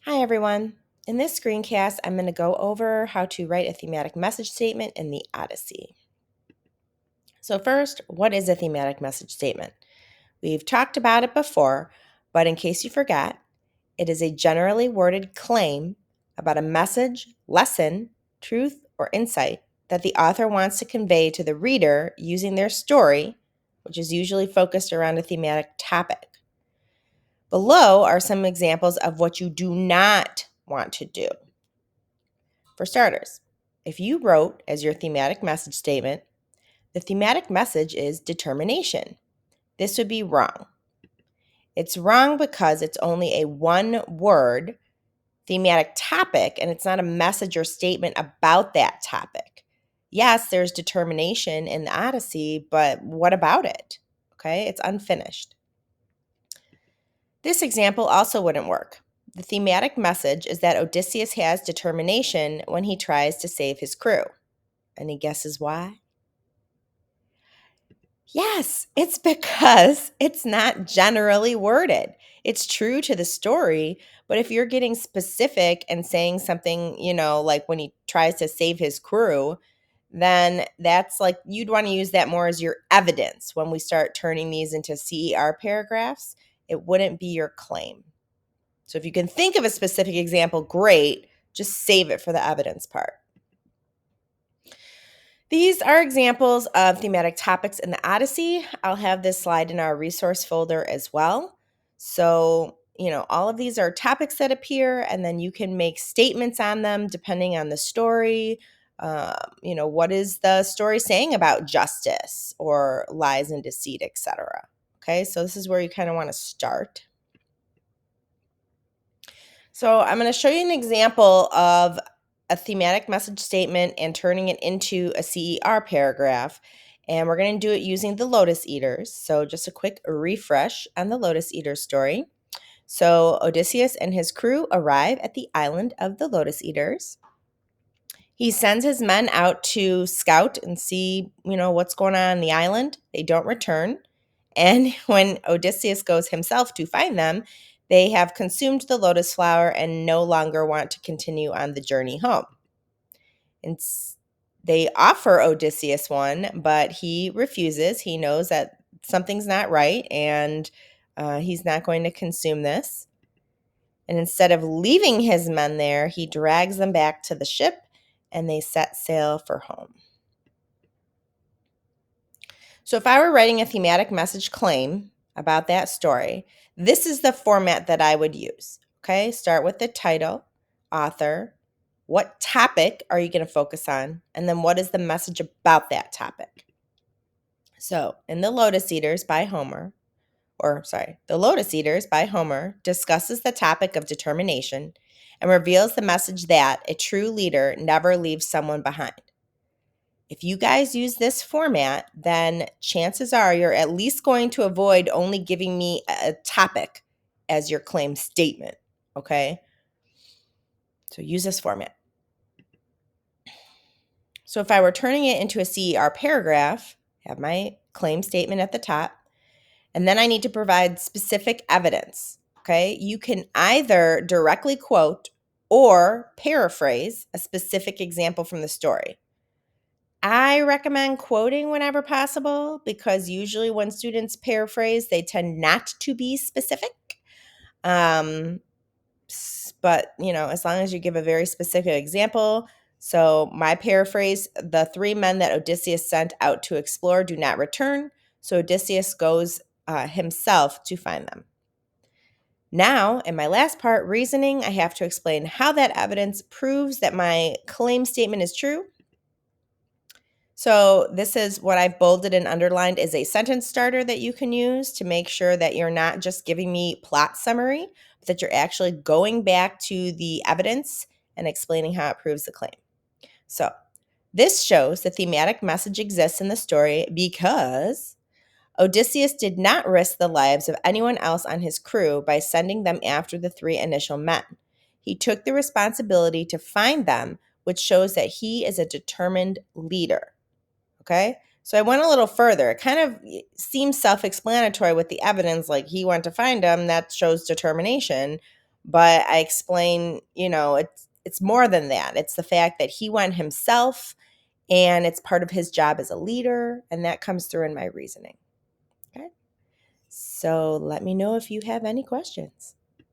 Hi everyone. In this screencast, I'm going to go over how to write a thematic message statement in the Odyssey. So first, what is a thematic message statement? We've talked about it before, but in case you forgot, it is a generally worded claim about a message, lesson, truth, or insight that the author wants to convey to the reader using their story, which is usually focused around a thematic topic. Below are some examples of what you do not want to do. For starters, if you wrote as your thematic message statement, the thematic message is determination. This would be wrong. It's wrong because it's only a one-word thematic topic and it's not a message or statement about that topic. Yes, there's determination in the Odyssey, but what about it? Okay, it's unfinished. This example also wouldn't work. The thematic message is that Odysseus has determination when he tries to save his crew. Any guesses why? Yes, it's because it's not generally worded. It's true to the story, but if you're getting specific and saying something, like when he tries to save his crew, then that's like you'd want to use that more as your evidence when we start turning these into CER paragraphs. It wouldn't be your claim. So if you can think of a specific example, great. Just save it for the evidence part. These are examples of thematic topics in the Odyssey. I'll have this slide in our resource folder as well. So, all of these are topics that appear, and then you can make statements on them depending on the story. What is the story saying about justice or lies and deceit, etc. Okay, so this is where you kind of want to start. So I'm going to show you an example of a thematic message statement and turning it into a CER paragraph. And we're going to do it using the Lotus Eaters. So just a quick refresh on the Lotus Eaters story. So Odysseus and his crew arrive at the island of the Lotus Eaters. He sends his men out to scout and see, what's going on the island. They don't return. And when Odysseus goes himself to find them, they have consumed the lotus flower and no longer want to continue on the journey home. And they offer Odysseus one, but he refuses. He knows that something's not right and he's not going to consume this. And instead of leaving his men there, he drags them back to the ship and they set sail for home. So if I were writing a thematic message claim about that story, this is the format that I would use. Okay, start with the title, author, what topic are you going to focus on, and then what is the message about that topic. So in The Lotus Eaters by Homer discusses the topic of determination and reveals the message that a true leader never leaves someone behind. If you guys use this format, then chances are you're at least going to avoid only giving me a topic as your claim statement, okay? So use this format. So if I were turning it into a CER paragraph, have my claim statement at the top, and then I need to provide specific evidence, okay? You can either directly quote or paraphrase a specific example from the story. I recommend quoting whenever possible because usually when students paraphrase, they tend not to be specific. But, as long as you give a very specific example. So my paraphrase, the 3 men that Odysseus sent out to explore do not return. So Odysseus goes himself to find them. Now, in my last part, reasoning, I have to explain how that evidence proves that my claim statement is true. So this is what I've bolded and underlined is a sentence starter that you can use to make sure that you're not just giving me plot summary, but that you're actually going back to the evidence and explaining how it proves the claim. So this shows the thematic message exists in the story because Odysseus did not risk the lives of anyone else on his crew by sending them after the 3 initial men. He took the responsibility to find them, which shows that he is a determined leader. Okay, so I went a little further. It kind of seems self-explanatory with the evidence, like he went to find him, that shows determination. But I explain, it's more than that. It's the fact that he went himself and it's part of his job as a leader, and that comes through in my reasoning. Okay. So let me know if you have any questions.